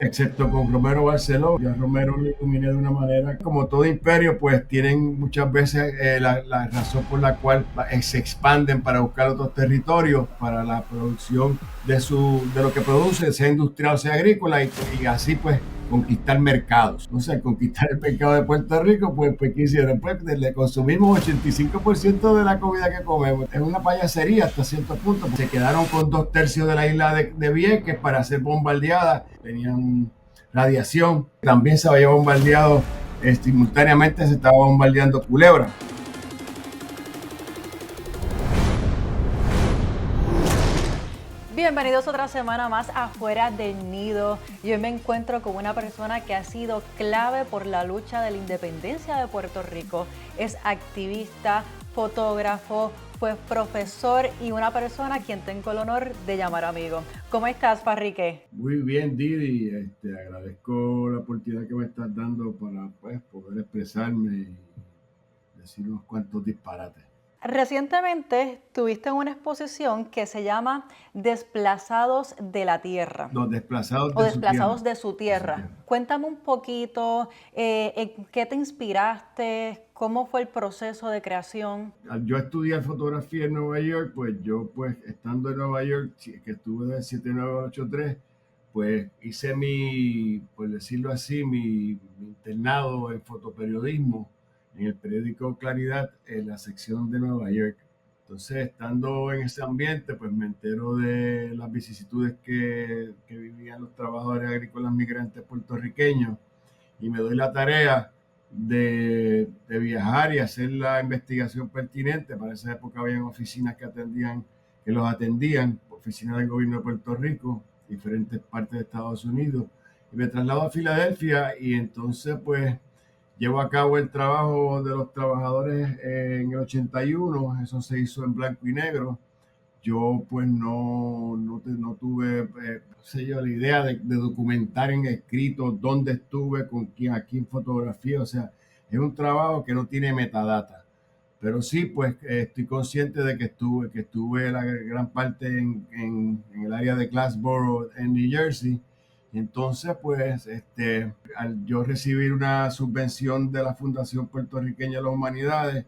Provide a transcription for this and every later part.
excepto con Romero Barceló. Ya Romero lo ilumina de una manera, como todo imperio, pues tienen muchas veces la razón por la cual se expanden para buscar otros territorios, para la producción de lo que producen, sea industrial o sea agrícola, y así pues conquistar mercados. No sé, conquistar el mercado de Puerto Rico, pues ¿qué hicieron? Pues le consumimos 85% de la comida que comemos. Es una payasería hasta cierto punto. Se quedaron con 2/3 de la isla de Vieques para ser bombardeada. Tenían radiación. También se había bombardeado, simultáneamente se estaba bombardeando Culebra. Bienvenidos otra semana más afuera del nido. Yo me encuentro con una persona que ha sido clave por la lucha de la independencia de Puerto Rico. Es activista, fotógrafo, fue profesor y una persona a quien tengo el honor de llamar amigo. ¿Cómo estás, Farrique? Muy bien, Didi. Agradezco la oportunidad que me estás dando para pues, poder expresarme y decir unos cuantos disparates. Recientemente tuviste una exposición que se llama Desplazados de la Tierra. Los desplazados O de su tierra. desplazados de su De su tierra. tierra. Cuéntame un poquito, en qué te inspiraste, cómo fue el proceso de creación. Yo estudié fotografía en Nueva York, pues yo pues estando en Nueva York, que estuve del 79 al 83, pues hice por decirlo así, mi internado en fotoperiodismo en el periódico Claridad, en la sección de Nueva York. Entonces, estando en ese ambiente, pues me entero de las vicisitudes que vivían los trabajadores agrícolas migrantes puertorriqueños y me doy la tarea de viajar y hacer la investigación pertinente. Para esa época habían oficinas que los atendían, oficinas del gobierno de Puerto Rico, diferentes partes de Estados Unidos. Y me traslado a Filadelfia y entonces pues llevo a cabo el trabajo de los trabajadores en el 81. Eso se hizo en blanco y negro. Yo pues no tuve, no sé yo, la idea de documentar en escrito dónde estuve, con quién, a quién fotografié. O sea, es un trabajo que no tiene metadata. Pero sí, pues estoy consciente de que estuve la gran parte en el área de Glassboro, en New Jersey. Y entonces, pues, al yo recibir una subvención de la Fundación Puertorriqueña de las Humanidades,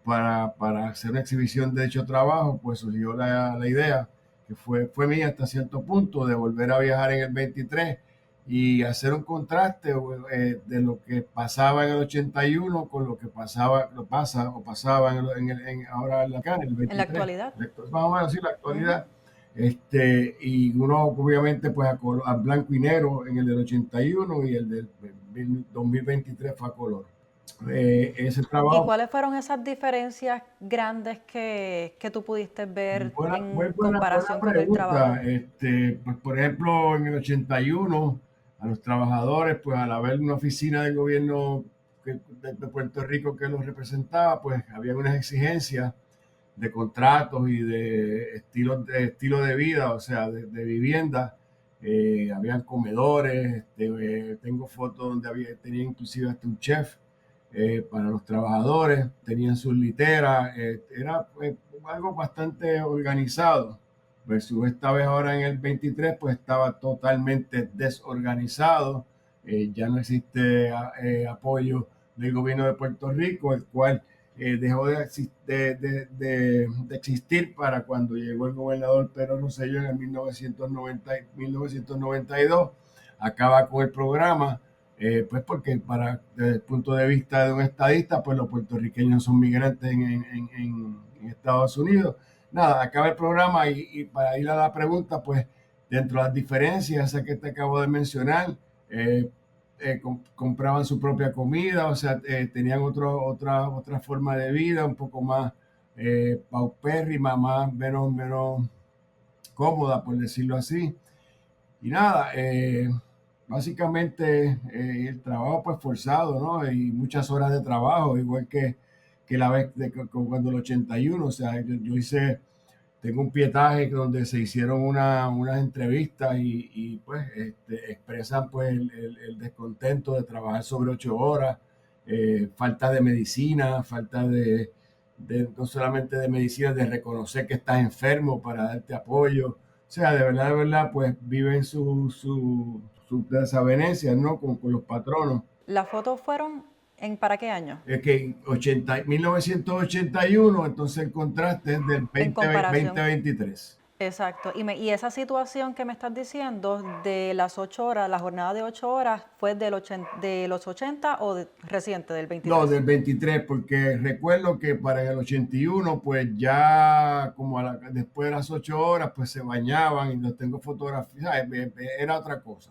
para hacer una exhibición de dicho trabajo, pues surgió la idea, que fue mía hasta cierto punto, de volver a viajar en el 23 y hacer un contraste de lo que pasaba en el 81 con lo que pasaba ahora acá, en el En la 23. actualidad. Vamos a decir la Ujú. actualidad. Y uno obviamente pues a blanco y negro en el del 81 y el del 2023 fue a color. Ese ¿Y trabajo. cuáles fueron esas diferencias grandes que tú pudiste ver Muy en buena comparación con el pregunta. trabajo? Pues por ejemplo, en el 81, a los trabajadores, pues al haber una oficina del gobierno de Puerto Rico que los representaba, pues había unas exigencias de contratos y estilo de vida, o sea, de vivienda. Habían comedores, tengo fotos donde tenía inclusive hasta un chef para los trabajadores, tenían sus literas, era algo bastante organizado. Versus esta vez ahora en el 23, pues estaba totalmente desorganizado. Ya no existe apoyo del gobierno de Puerto Rico, el cual dejó de existir para cuando llegó el gobernador Pedro Rosselló en el 1992. Acaba con el programa, pues porque desde el punto de vista de un estadista, pues los puertorriqueños son migrantes en Estados Unidos. Nada, acaba el programa y para ir a la pregunta, pues dentro de las diferencias esas que te acabo de mencionar, eh, compraban su propia comida, o sea, tenían otra forma de vida, un poco más paupérrima, menos cómoda, por decirlo así. Y nada, básicamente el trabajo pues forzado, ¿no? Y muchas horas de trabajo, igual que la vez cuando el 81, o sea, tengo un pietaje donde se hicieron unas entrevistas pues expresan pues el descontento de trabajar sobre 8 horas, falta de medicina, falta no solamente de medicina, de reconocer que estás enfermo para darte apoyo. O sea, de verdad, pues viven sus desavenencias, ¿no? Con los patronos. ¿Las fotos fueron para qué año? Es que 1981, entonces el contraste es del En 20, comparación. 2023. Exacto. Y esa situación que me estás diciendo de las 8 horas, la jornada de 8 horas, ¿fue de los 80 o reciente, del No, 23? del 23, porque recuerdo que para el 81, pues ya como después de las 8 horas, pues se bañaban y los tengo fotografiadas. Era otra cosa.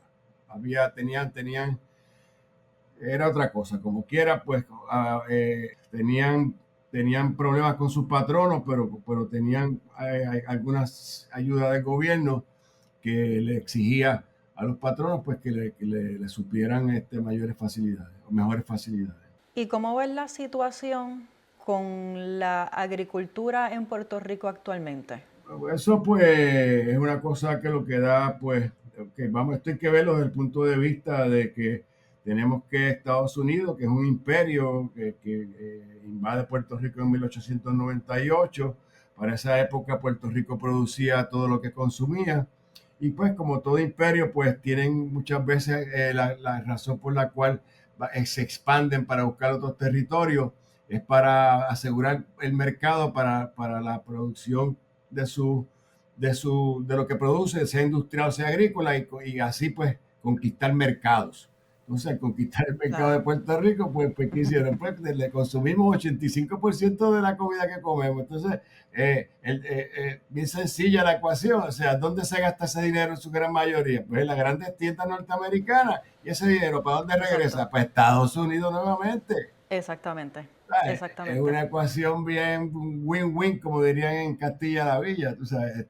Era otra cosa. Como quiera, pues tenían problemas con sus patronos, pero tenían algunas ayudas del gobierno que le exigía a los patronos, pues que le supieran mayores facilidades o mejores facilidades. ¿Y cómo ves la situación con la agricultura en Puerto Rico actualmente? Eso pues es una cosa que lo que da, pues, que vamos, esto hay que verlo desde el punto de vista de que tenemos que Estados Unidos, que es un imperio que invade Puerto Rico en 1898. Para esa época Puerto Rico producía todo lo que consumía y pues como todo imperio pues tienen muchas veces la razón por la cual se expanden para buscar otros territorios es para asegurar el mercado para la producción de de lo que produce, sea industrial o sea agrícola, y así pues conquistar mercados. Entonces, al conquistar el mercado de Claro. Puerto Rico, pues ¿qué hicieron? Pues le consumimos 85% de la comida que comemos. Entonces, bien sencilla la ecuación, o sea, ¿dónde se gasta ese dinero en su gran mayoría? Pues en las grandes tiendas norteamericanas. ¿Y ese dinero para dónde Exacto. regresa? Pues Estados Unidos nuevamente. Exactamente. Es Exactamente. una ecuación bien win-win, como dirían en Castilla-La Villa, tú sabes,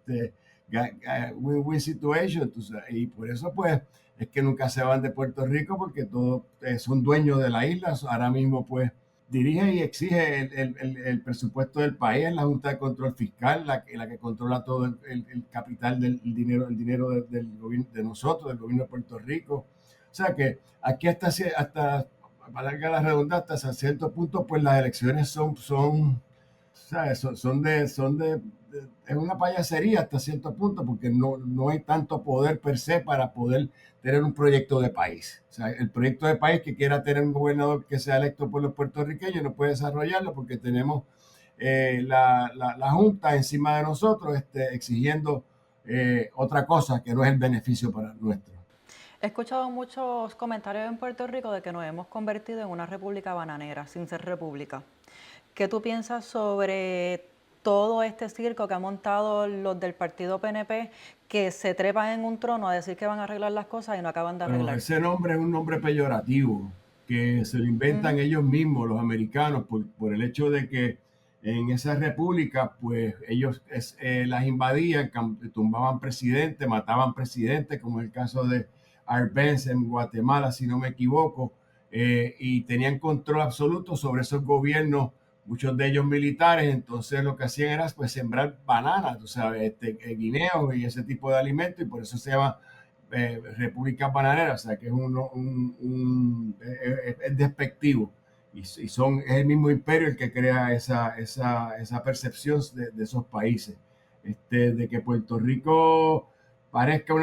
win-win situation, tú sabes, y por eso pues es que nunca se van de Puerto Rico porque todos son dueños de la isla. Ahora mismo pues dirige y exige el presupuesto del país, es la Junta de Control Fiscal, la que controla todo el capital el dinero del gobierno de nosotros, del gobierno de Puerto Rico. O sea que aquí hasta valga la redundancia, hasta cierto punto, pues las elecciones ¿sabes? Es una payasería hasta cierto punto, porque no hay tanto poder per se para poder tener un proyecto de país. O sea, el proyecto de país que quiera tener un gobernador que sea electo por los puertorriqueños no puede desarrollarlo porque tenemos la Junta encima de nosotros exigiendo otra cosa que no es el beneficio para nuestro. He escuchado muchos comentarios en Puerto Rico de que nos hemos convertido en una república bananera, sin ser república. ¿Qué tú piensas sobre todo este circo que han montado los del partido PNP, que se trepan en un trono a decir que van a arreglar las cosas y no acaban de Bueno, arreglar? ese nombre es un nombre peyorativo que se lo inventan Ujú. ellos mismos, los americanos, por el hecho de que en esa república, pues ellos las invadían, tumbaban presidentes, mataban presidentes, como es el caso de Arbenz en Guatemala, si no me equivoco, y tenían control absoluto sobre esos gobiernos, muchos de ellos militares. Entonces lo que hacían era pues sembrar bananas, tú sabes, guineos y ese tipo de alimentos, y por eso se llama repúblicas bananeras, o sea que es despectivo. Es el mismo imperio el que crea esa percepción de esos países. De que Puerto Rico parezca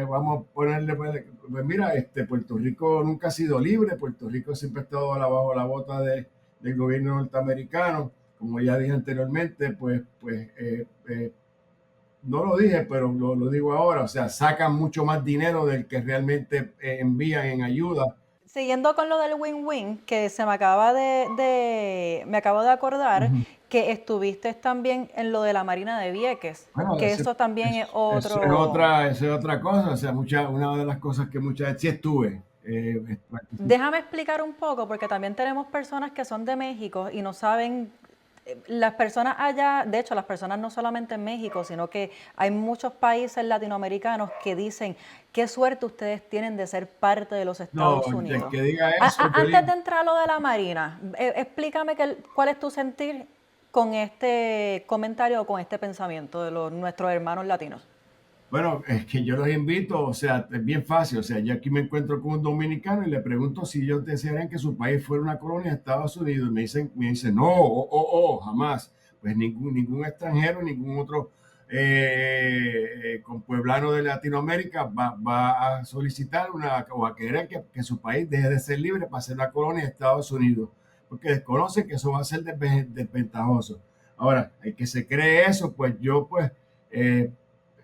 vamos a ponerle, pues mira, Puerto Rico nunca ha sido libre. Puerto Rico siempre ha estado bajo la bota del gobierno norteamericano. Como ya dije anteriormente, no lo dije, pero lo digo ahora, o sea, sacan mucho más dinero del que realmente envían en ayuda. Siguiendo con lo del win-win, que se me acaba me acabo de acordar Ujú. que estuviste también en lo de la Marina de Vieques, Bueno, que eso también es otro. eso es otra cosa, o sea, una de las cosas que muchas, sí estuve, Déjame explicar un poco, porque también tenemos personas que son de México y no saben, las personas allá, de hecho, las personas no solamente en México, sino que hay muchos países latinoamericanos que dicen, qué suerte ustedes tienen de ser parte de los no, Estados el Unidos. que diga eso, Antes de entrar a lo de la Marina, explícame cuál es tu sentir con este comentario o con este pensamiento de nuestros hermanos latinos. bueno, es que yo los invito, o sea, es bien fácil, o sea, yo aquí me encuentro con un dominicano y le pregunto si ellos desearían que su país fuera una colonia de Estados Unidos, me dicen, no, jamás, pues ningún extranjero, ningún otro con pueblano de Latinoamérica va a solicitar o a querer que su país deje de ser libre para ser una colonia de Estados Unidos, porque desconoce que eso va a ser desventajoso. Ahora, el que se cree eso, pues eh,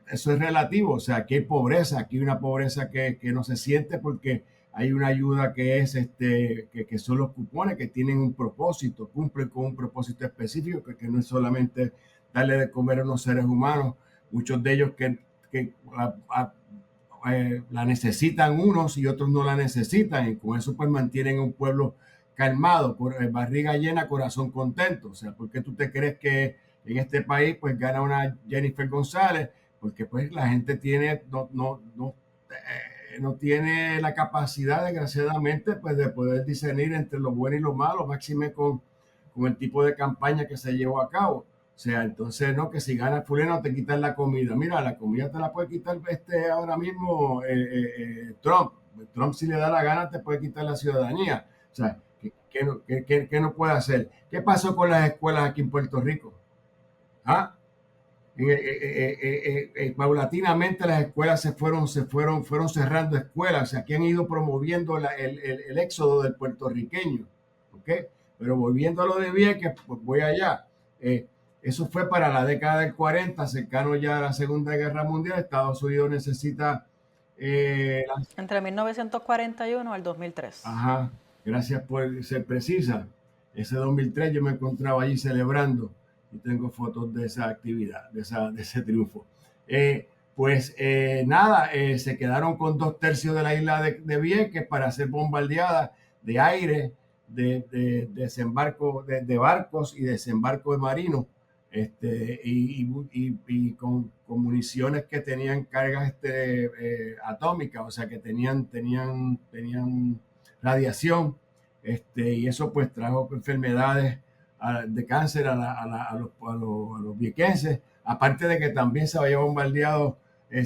eso es relativo, o sea, aquí hay pobreza, aquí hay una pobreza que no se siente porque hay una ayuda que es que son los cupones que tienen un propósito, cumplen con un propósito específico que no es solamente darle de comer a unos seres humanos, muchos de ellos que la necesitan unos y otros no la necesitan, y con eso pues mantienen un pueblo calmado, barriga llena, corazón contento. O sea, ¿por qué tú te crees que en este país pues gana una Jennifer González? Porque pues la gente no tiene la capacidad, desgraciadamente, pues de poder discernir entre lo bueno y lo malo, máxime con el tipo de campaña que se llevó a cabo. O sea, entonces, no, que si gana fulano te quitan la comida. Mira, la comida te la puede quitar ahora mismo Trump. Trump, si le da la gana, te puede quitar la ciudadanía. O sea, ¿qué no puede hacer? ¿Qué pasó con las escuelas aquí en Puerto Rico? ¿Ah? Paulatinamente las escuelas fueron cerrando escuelas, o sea, que han ido promoviendo el éxodo del puertorriqueño, ¿ok? Pero volviendo a lo de Vieques, pues voy allá. Eh, Eso fue para la década del 40, cercano ya a la Segunda Guerra Mundial. Estados Unidos necesita Entre 1941 al 2003. Ajá, gracias por ser precisa. Ese 2003 yo me encontraba allí celebrando y tengo fotos de esa actividad, de ese triunfo. Nada, se quedaron con 2/3 de la isla de Vieques para ser bombardeada de aire, desembarco de barcos y desembarco de marinos, y con municiones que tenían cargas atómicas, o sea que tenían radiación, y eso pues trajo enfermedades de cáncer a los viequenses, aparte de que también se había bombardeado,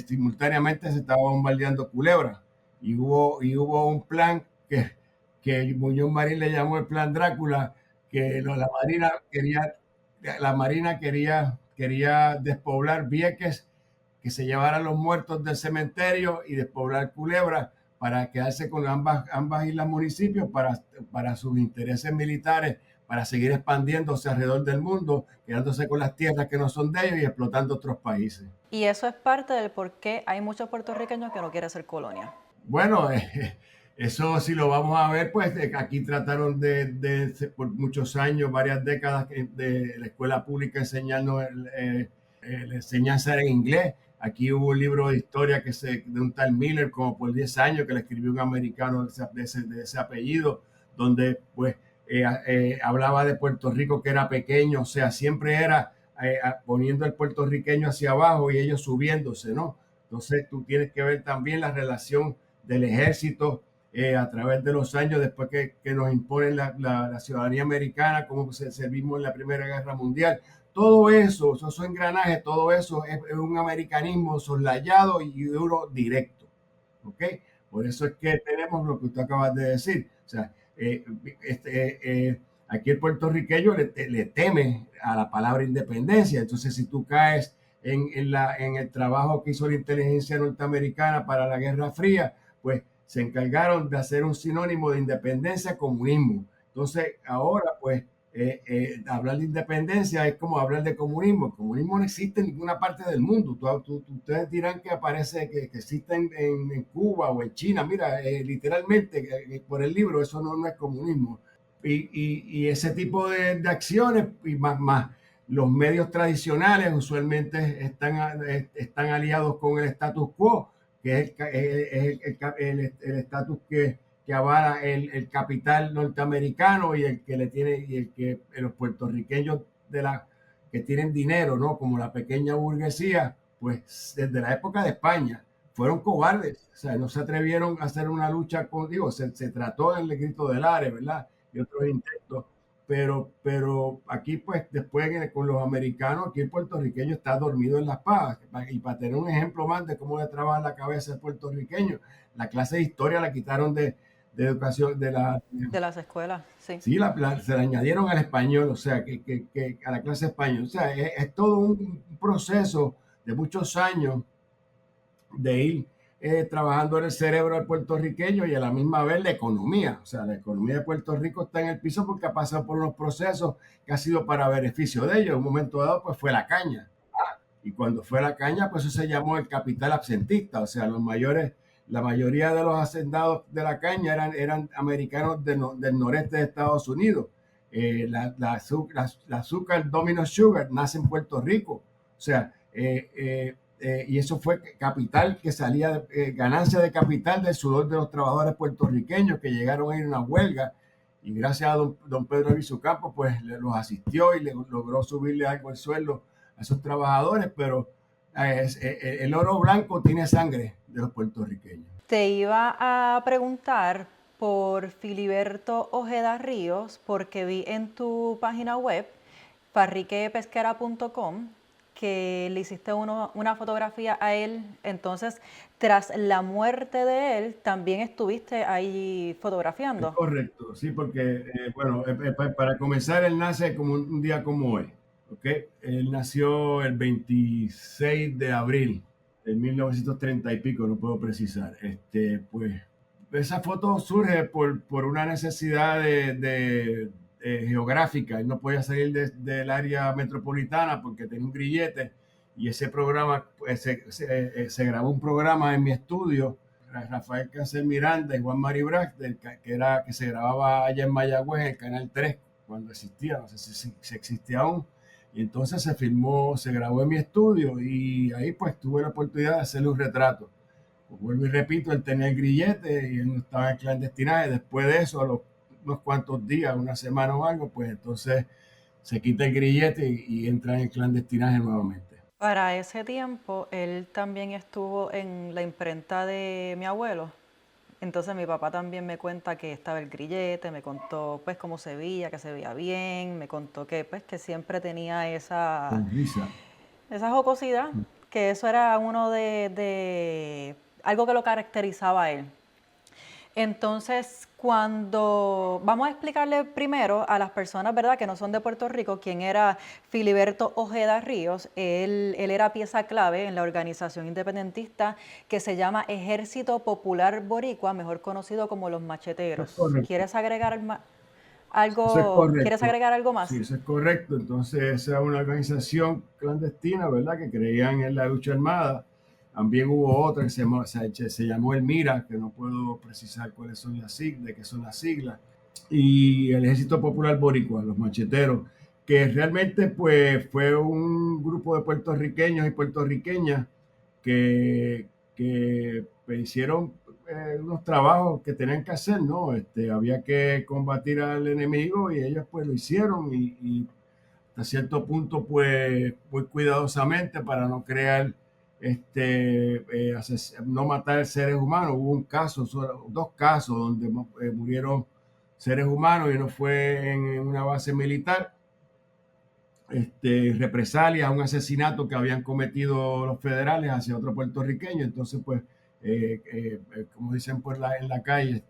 simultáneamente se estaba bombardeando Culebra, y hubo un plan que Muñoz Marín le llamó el plan Drácula, que la Marina quería despoblar Vieques, que se llevaran los muertos del cementerio y despoblar Culebra para quedarse con ambas islas municipios para sus intereses militares, para seguir expandiéndose alrededor del mundo, quedándose con las tierras que no son de ellos y explotando otros países. Y eso es parte del por qué hay muchos puertorriqueños que no quieren ser colonia. Bueno, eso si lo vamos a ver, pues aquí trataron por muchos años, varias décadas, de la escuela pública enseñarnos la enseñanza en inglés. Aquí hubo un libro de historia de un tal Miller, como por 10 años, que le escribió un americano de ese apellido, donde pues hablaba de Puerto Rico, que era pequeño, o sea, siempre era poniendo el puertorriqueño hacia abajo y ellos subiéndose, ¿no? Entonces tú tienes que ver también la relación del ejército a través de los años, después que nos imponen la ciudadanía americana, como servimos en la Primera Guerra Mundial. Todo eso, esos engranajes, todo eso es un americanismo soslayado y uno directo. ¿Ok? Por eso es que tenemos lo que usted acaba de decir. O sea, aquí el puertorriqueño le teme a la palabra independencia. Entonces, si tú caes en el trabajo que hizo la inteligencia norteamericana para la Guerra Fría, pues se encargaron de hacer un sinónimo de independencia, comunismo. Entonces, ahora, pues, hablar de independencia es como hablar de comunismo. El comunismo no existe en ninguna parte del mundo. Ustedes dirán que aparece, que existe en Cuba o en China. Mira, literalmente, por el libro, eso no es comunismo. Y ese tipo de acciones, y más los medios tradicionales, usualmente están aliados con el status quo, que es el estatus que avala el capital norteamericano, y el que le tiene, y el que los puertorriqueños que tienen dinero, ¿no? Como la pequeña burguesía, pues desde la época de España fueron cobardes, o sea, no se atrevieron a hacer una lucha se trató del grito del Ares, ¿verdad? Y otros intentos, pero aquí pues después con los americanos, aquí el puertorriqueño está dormido en las pajas. Y para tener un ejemplo más de cómo le trabaja la cabeza el puertorriqueño, la clase de historia la quitaron de educación, De las escuelas, sí. sí, se la añadieron al español, o sea, a la clase español. O sea, es todo un proceso de muchos años de ir trabajando en el cerebro del puertorriqueño y a la misma vez la economía. O sea, la economía de Puerto Rico está en el piso porque ha pasado por unos procesos que ha sido para beneficio de ellos. En un momento dado, pues fue la caña. Y cuando fue la caña, pues eso se llamó el capital absentista. O sea, la mayoría de los hacendados de la caña eran americanos del noreste de Estados Unidos. La azúcar Domino Sugar nace en Puerto Rico. O sea, y eso fue capital que salía, ganancia de capital del sudor de los trabajadores puertorriqueños que llegaron a ir a una huelga y gracias a don Pedro Albizu Campos pues los asistió y le logró subirle algo el sueldo a esos trabajadores, pero el oro blanco tiene sangre de los puertorriqueños. Te iba a preguntar por Filiberto Ojeda Ríos, porque vi en tu página web, parriquepesquera.com, que le hiciste una fotografía a él. Entonces, tras la muerte de él, también estuviste ahí fotografiando. Es correcto, sí, porque, bueno, para comenzar, él nace como un día como hoy, ¿ok? Él nació el 26 de abril de 1930 y pico, no puedo precisar. Pues, esa foto surge por una necesidad geográfica. Él no podía salir del área metropolitana porque tenía un grillete y ese programa, pues, se grabó un programa en mi estudio. Rafael Cáncer Miranda y Juan Mari Brax, que se grababa allá en Mayagüez, en el Canal 3, cuando existía, no sé si existe aún. Y entonces se filmó, se grabó en mi estudio y ahí pues tuve la oportunidad de hacerle un retrato. Pues vuelvo y repito, él tenía el grillete y él no estaba en clandestinaje. Después de eso, a los unos cuantos días, una semana o algo, pues entonces se quita el grillete y entra en el clandestinaje nuevamente. Para ese tiempo, él también estuvo en la imprenta de mi abuelo. Entonces mi papá también me cuenta que estaba el grillete, me contó pues cómo se veía, que se veía bien, me contó que pues que siempre tenía Sonrisa. esa jocosidad, que eso era uno de algo que lo caracterizaba a él. Entonces, cuando vamos a explicarle primero a las personas, ¿verdad?, que no son de Puerto Rico, quién era Filiberto Ojeda Ríos. Él era pieza clave en la organización independentista que se llama Ejército Popular Boricua, mejor conocido como los Eso es Macheteros. correcto. Eso es ¿Quieres correcto. agregar algo Sí, más? eso es correcto. Entonces, esa es una organización clandestina, ¿verdad? Que creían en la lucha armada. También hubo otra que se llamó el MIRA, que no puedo precisar cuáles son las siglas, de qué son las siglas. Y el Ejército Popular Boricua, los macheteros, que realmente pues fue un grupo de puertorriqueños y puertorriqueñas que pues, hicieron unos trabajos que tenían que hacer, ¿no? Había que combatir al enemigo y ellos pues lo hicieron y hasta cierto punto pues muy cuidadosamente para no crear, no matar seres humanos. Hubo un caso, dos casos donde murieron seres humanos y no fue en una base militar, represalias a un asesinato que habían cometido los federales hacia otro puertorriqueño. Entonces, pues, como dicen pues, en la calle,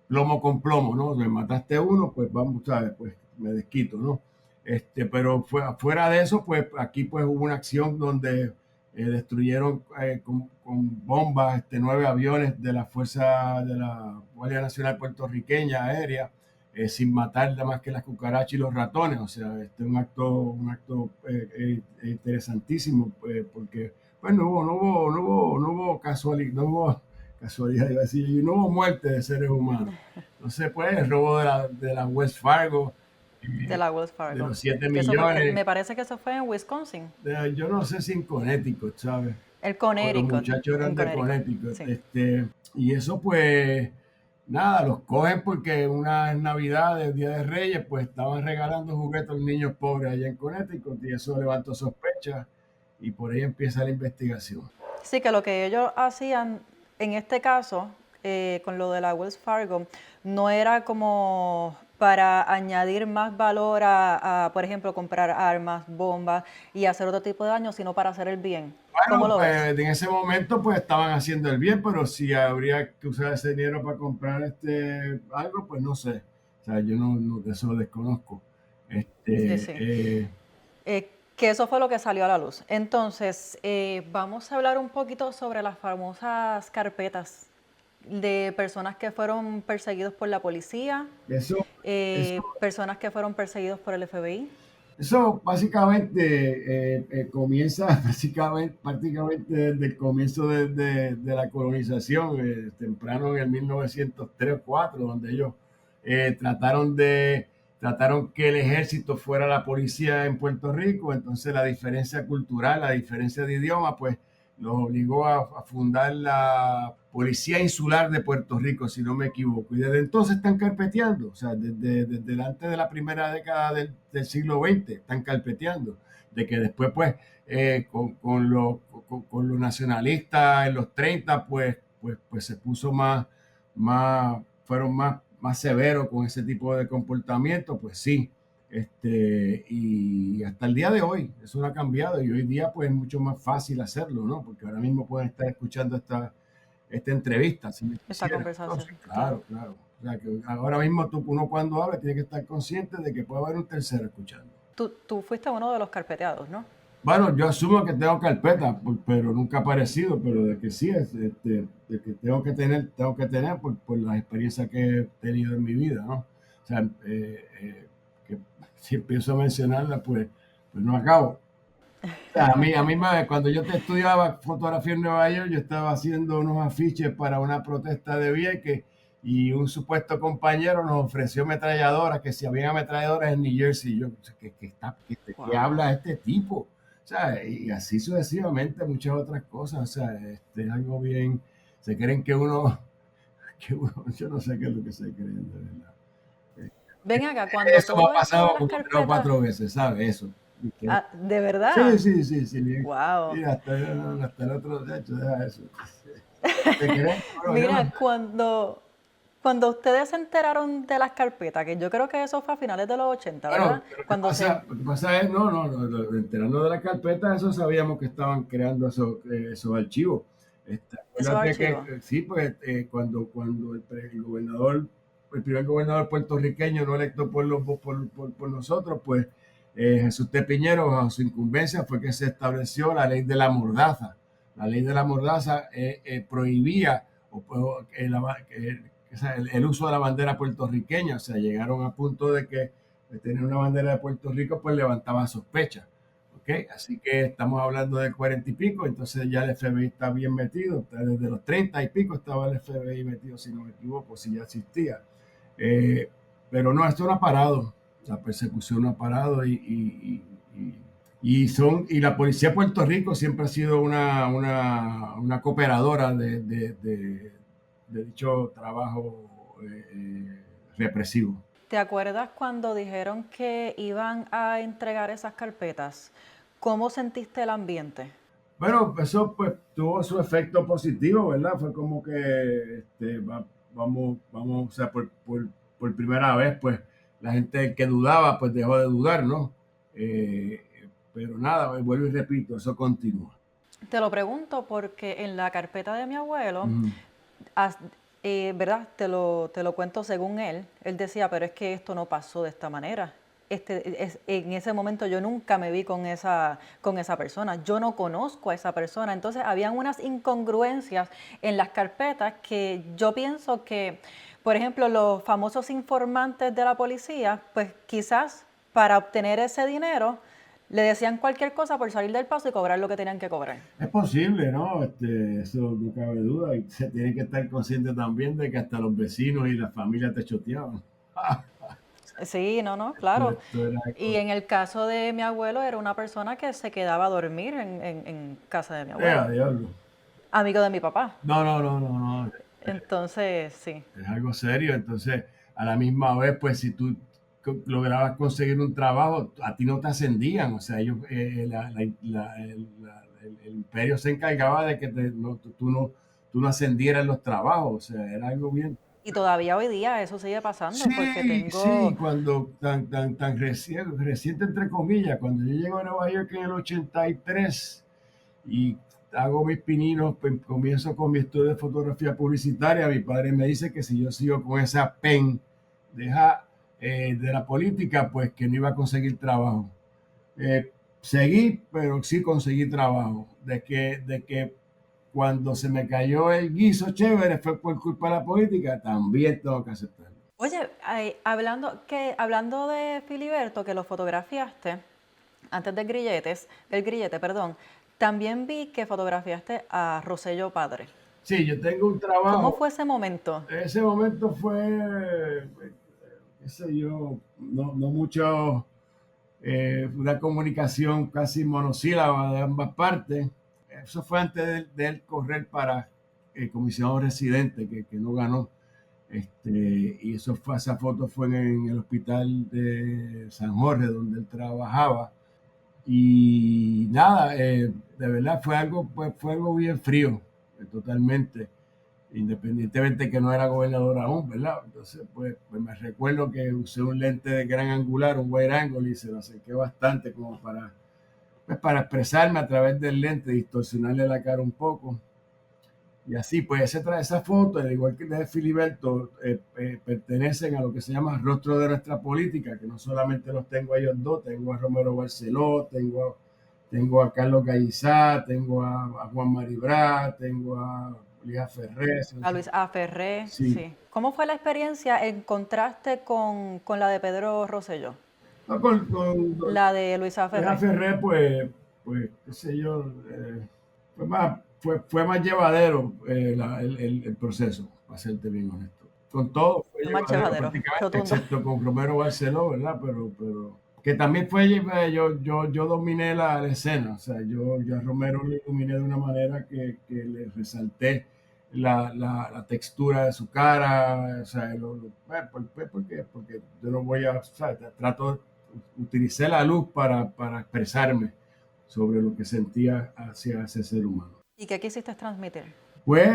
plomo con plomo, ¿no? Me mataste a uno, pues vamos, ¿sabes? Pues me desquito, ¿no? Pero fuera de eso, pues aquí pues hubo una acción donde destruyeron con bombas 9 aviones de la Fuerza de la Guardia Nacional Puertorriqueña Aérea, sin matar nada más que las cucarachas y los ratones. O sea, es un acto interesantísimo, porque pues no hubo casualidad, iba a decir, y no hubo muerte de seres humanos. No sé, pues, el robo de la West Fargo, De la Wells de Fargo. los 7 Que eso fue, millones, me parece que eso fue en Wisconsin. yo no sé si en Connecticut, ¿sabes? El O los Connecticut, muchachos en eran de Connecticut, Connecticut. sí. Y eso, pues, nada, los cogen porque una Navidad, el Día de Reyes, pues estaban regalando juguetes a los niños pobres allá en Connecticut y eso levantó sospechas y por ahí empieza la investigación. Sí, que lo que ellos hacían en este caso, con lo de la Wells Fargo, no era como para añadir más valor por ejemplo, comprar armas, bombas y hacer otro tipo de daño, sino para hacer el bien. ¿Cómo Bueno, lo ves? pues en ese momento pues estaban haciendo el bien, pero si habría que usar ese dinero para comprar algo, pues no sé. O sea, yo de eso lo desconozco. Sí, sí. Eh, Eh, Que eso fue lo que salió a la luz. Entonces, vamos a hablar un poquito sobre las famosas carpetas de personas que fueron perseguidos por la policía, Eso, eso, personas que fueron perseguidos por el FBI. eso básicamente comienza básicamente, prácticamente desde el comienzo de la colonización, temprano en el 1903 o 4, donde ellos eh, trataron de trataron que el ejército fuera la policía en Puerto Rico. Entonces la diferencia cultural, la diferencia de idioma, pues los obligó a fundar la Policía Insular de Puerto Rico, si no me equivoco. Y desde entonces están carpeteando, o sea, desde antes de la primera década del siglo XX están carpeteando. De que después, pues, con los nacionalistas en los 30, pues se puso fueron más severos con ese tipo de comportamiento, pues sí. Y hasta el día de hoy eso no ha cambiado, y hoy día pues es mucho más fácil hacerlo, ¿no? Porque ahora mismo pueden estar escuchando esta entrevista si me Esta quisieran. conversación, Entonces, claro. claro, claro. O sea, que ahora mismo uno cuando habla tiene que estar consciente de que puede haber un tercero escuchando. Tú fuiste uno de los carpeteados, ¿no? Bueno, yo asumo que tengo carpeta, pero nunca ha aparecido, pero de que sí, de que tengo que tener por las experiencias que he tenido en mi vida, ¿no? O sea, que si empiezo a mencionarla, pues no acabo. O sea, cuando yo te estudiaba fotografía en Nueva York, yo estaba haciendo unos afiches para una protesta de Vieques, y un supuesto compañero nos ofreció ametralladoras, que si había ametralladoras en New Jersey. Y yo, ¿qué Wow. habla este tipo? O sea, y así sucesivamente muchas otras cosas. O sea, es algo bien, se creen yo no sé qué es lo que se creen, de verdad. Ven acá, cuando Eso me ha todo esto de pasado las como tres o carpetas, cuatro veces, ¿sabes? Eso. ¿de Sí, verdad? sí, sí, sí. Wow. Y hasta el otro, de hecho, deja eso. ¿Te crees? Bueno, yo no Mira, sé. cuando ustedes se enteraron de las carpetas, que yo creo que eso fue a finales de los 80, Bueno, ¿verdad? Cuando se... lo que pasa es, enterando de la carpeta, eso sabíamos que estaban creando esos archivos. Esos Acuérdate que archivos. sí, pues cuando el gobernador, el primer gobernador puertorriqueño no electo por nosotros, pues Jesús T. Piñero, bajo su incumbencia, fue que se estableció la ley de la mordaza. La ley de la mordaza prohibía el uso de la bandera puertorriqueña. O sea, llegaron a punto de que tener una bandera de Puerto Rico pues levantaba sospechas. ¿Ok? Así que estamos hablando de 40 y pico, entonces ya el FBI está bien metido. Desde los 30 y pico estaba el FBI metido, si no me equivoco, si ya existía. Eh, pero no, esto no ha parado, la persecución no ha parado, y la policía de Puerto Rico siempre ha sido una cooperadora de dicho trabajo represivo. ¿Te acuerdas cuando dijeron que iban a entregar esas carpetas? ¿Cómo sentiste el ambiente? Bueno, eso pues tuvo su efecto positivo, ¿verdad? Fue como que vamos, o sea, por primera vez, pues la gente que dudaba, pues dejó de dudar, ¿no? Eh, pero nada, vuelvo y repito, eso continúa. Te lo pregunto porque en la carpeta de mi abuelo, Ujú. as- ¿verdad? Te lo cuento según él. Él decía, pero es que esto no pasó de esta manera. En ese momento yo nunca me vi con esa persona. Yo no conozco a esa persona. Entonces, habían unas incongruencias en las carpetas que yo pienso que, por ejemplo, los famosos informantes de la policía, pues quizás para obtener ese dinero, le decían cualquier cosa por salir del paso y cobrar lo que tenían que cobrar. Es posible, ¿no? Eso no cabe duda, y se tiene que estar consciente también de que hasta los vecinos y la familia te choteaban. Sí, no, no, claro. Esto era Y algo. en el caso de mi abuelo, era una persona que se quedaba a dormir en casa de mi abuelo, Diablo. amigo de mi papá. No, no, no, no, no. Entonces, sí, Es algo serio. Entonces, a la misma vez, pues si tú lograbas conseguir un trabajo, a ti no te ascendían. O sea, ellos, el imperio se encargaba de que tú no ascendieras en los trabajos. O sea, era algo bien. y todavía hoy día eso sigue pasando porque Sí, sí, tengo, cuando tan reciente, entre comillas, cuando yo llego a Nueva York en el 83 y hago mis pininos, pues comienzo con mi estudio de fotografía publicitaria. Mi padre me dice que si yo sigo con esa pen deja, de la política, pues que no iba a conseguir trabajo. Eh, seguí, pero sí conseguí trabajo. De que cuando se me cayó el guiso chévere fue por culpa de la política, también tengo que aceptarlo. Oye, hablando de Filiberto, que lo fotografiaste antes del grillete, perdón, también vi que fotografiaste a Rosselló padre. Sí, yo tengo un ¿Cómo trabajo. fue ese momento? Ese momento fue, qué sé yo, no mucho, una comunicación casi monosílaba de ambas partes. Eso fue antes de él correr para el comisionado residente, que no ganó. Y esa foto fue en el hospital de San Jorge, donde él trabajaba. Y nada, de verdad fue algo bien frío, totalmente, independientemente que no era gobernador aún, ¿verdad? Entonces, pues me recuerdo que usé un lente de gran angular, un wide angle, y se lo acerqué bastante como pues, para expresarme a través del lente, distorsionarle la cara un poco. Y así, pues esa foto, al igual que la de Filiberto, pertenecen a lo que se llama rostro de nuestra política, que no solamente los tengo a ellos dos, tengo a Romero Barceló, tengo a Carlos Gallizá, tengo a Juan Maribra, tengo a Lía Ferrer. A Luis A. Ferré, Sí. sí. ¿Cómo fue la experiencia en contraste con la de Pedro Rosselló? No, La de Luis A. Lía Ferré. Ferrer, pues, qué sé yo, fue más llevadero, el proceso, para serte bien honesto. Con todo fue Lo más llevadero llevadero, prácticamente, rotundo. excepto con Romero Barceló, ¿verdad? Pero que también fue, yo dominé la escena, o sea, yo a Romero le iluminé de una manera que le resalté la textura de su cara, o sea, porque yo no voy a, o sea, trato, utilicé la luz para expresarme sobre lo que sentía hacia ese ser humano. ¿Y qué quisiste transmitir? Pues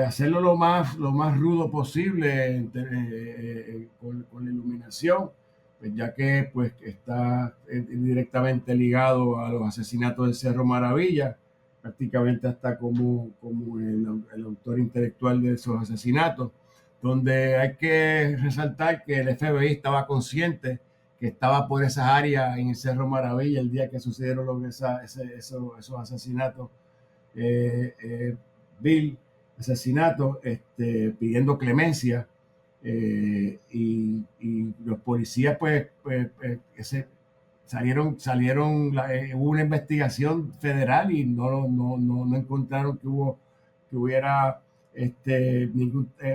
hacerlo lo más rudo posible con la iluminación, pues, ya que pues, está directamente ligado a los asesinatos del Cerro Maravilla, prácticamente hasta como el autor intelectual de esos asesinatos, donde hay que resaltar que el FBI estaba consciente que estaba por esas áreas en el Cerro Maravilla el día que sucedieron esos asesinatos, Bill, asesinato, pidiendo clemencia, y los policías hubo una investigación federal y no encontraron que hubiera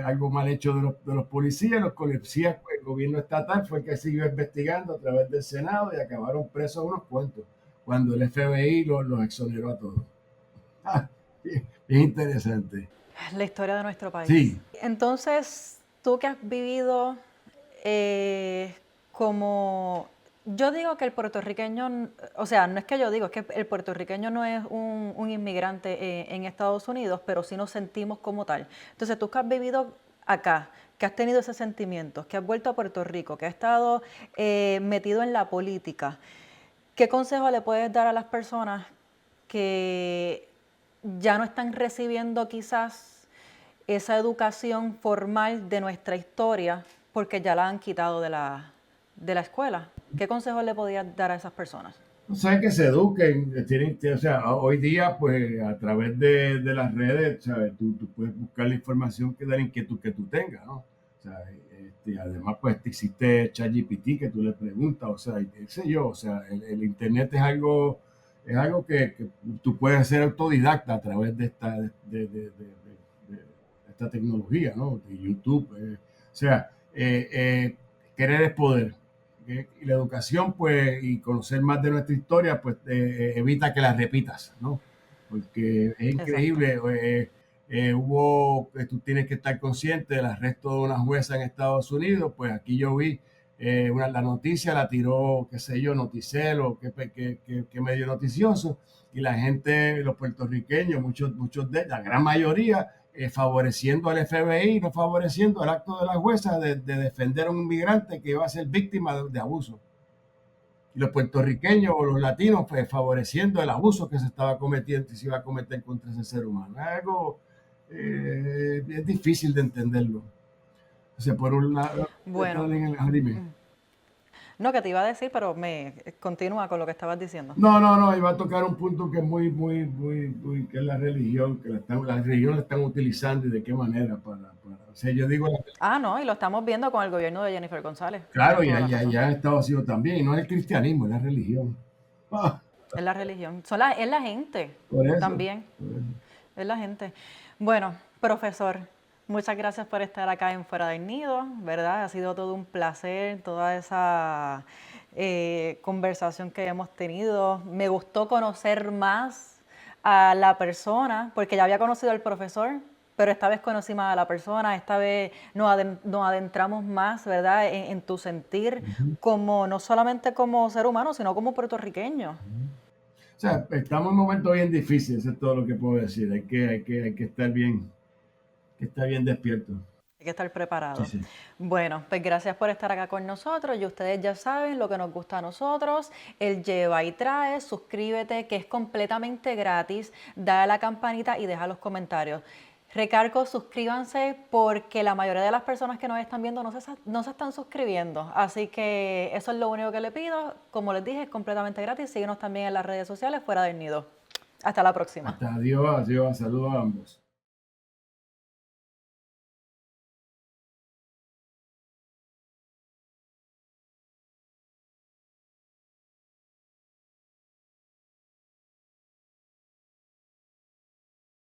algo mal hecho de los policías. Los policías, el gobierno estatal fue el que siguió investigando a través del Senado y acabaron presos unos cuantos, cuando el FBI los exoneró a todos. Bien interesante. La historia de nuestro país. Sí, Entonces, tú que has vivido eh, como... Yo digo que el puertorriqueño, o sea, no es que yo digo, es que el puertorriqueño no es un inmigrante en Estados Unidos, pero sí nos sentimos como tal. Entonces, tú que has vivido acá, que has tenido ese sentimiento, que has vuelto a Puerto Rico, que has estado metido en la política, ¿qué consejo le puedes dar a las personas que ya no están recibiendo quizás esa educación formal de nuestra historia porque ya la han quitado de la escuela? ¿Qué consejos le podrías dar a esas personas? no sé, que se eduquen, o sea, hoy día, pues, a través de las redes, ¿sabes? Tú puedes buscar la información de la inquietud que tú tengas, ¿no? O sea, además, pues, existe ChatGPT que tú le preguntas, o sea, qué sé yo, o sea, el Internet es algo que tú puedes ser autodidacta a través de esta tecnología, ¿no? De YouTube, o sea, querer es poder. Y la educación, pues, y conocer más de nuestra historia, pues, evita que la repitas, ¿no? Porque es Exacto. increíble. Tú tienes que estar consciente del arresto de una jueza en Estados Unidos. Pues aquí yo vi, la noticia la tiró, qué sé yo, Noticelo, qué medio noticioso, y la gente, los puertorriqueños, muchos la gran mayoría, favoreciendo al FBI, no favoreciendo el acto de la jueza de defender a un inmigrante que iba a ser víctima de abuso. Y los puertorriqueños o los latinos, pues, favoreciendo el abuso que se estaba cometiendo y se iba a cometer contra ese ser humano. Es algo, es difícil de entenderlo. O sea, por un lado, Bueno, dime. No, que te iba a decir, pero me continúa con lo que estabas diciendo. No, iba a tocar un punto que es que es la religión, la religión la están utilizando y de qué manera o sea, yo digo, Ah, no, y lo estamos viendo con el gobierno de Jennifer González. claro, Tienes toda la razón. ya en Estados Unidos también, y no es el cristianismo, es la religión. Ah, Es la religión. Es la gente por eso, también. por eso. Es la gente. Bueno, profesor, muchas gracias por estar acá en Fuera del Nido, ¿verdad? Ha sido todo un placer, toda esa conversación que hemos tenido. Me gustó conocer más a la persona, porque ya había conocido al profesor, pero esta vez conocí más a la persona, esta vez nos adentramos más, ¿verdad? En tu sentir, Ujú. como no solamente como ser humano, sino como puertorriqueño. O sea, estamos en un momento bien difícil, eso es todo lo que puedo decir. Hay que que estar bien despierto. Hay que estar Sí, preparado. sí. Bueno, pues gracias por estar acá con nosotros y ustedes ya saben lo que nos gusta a nosotros, el lleva y trae, suscríbete que es completamente gratis, dale a la campanita y deja los comentarios. Recargo, suscríbanse porque la mayoría de las personas que nos están viendo no se están suscribiendo, así que eso es lo único que le pido. Como les dije, es completamente gratis, síguenos también en las redes sociales Fuera del Nido. Hasta la próxima. Hasta adiós, saludos a ambos.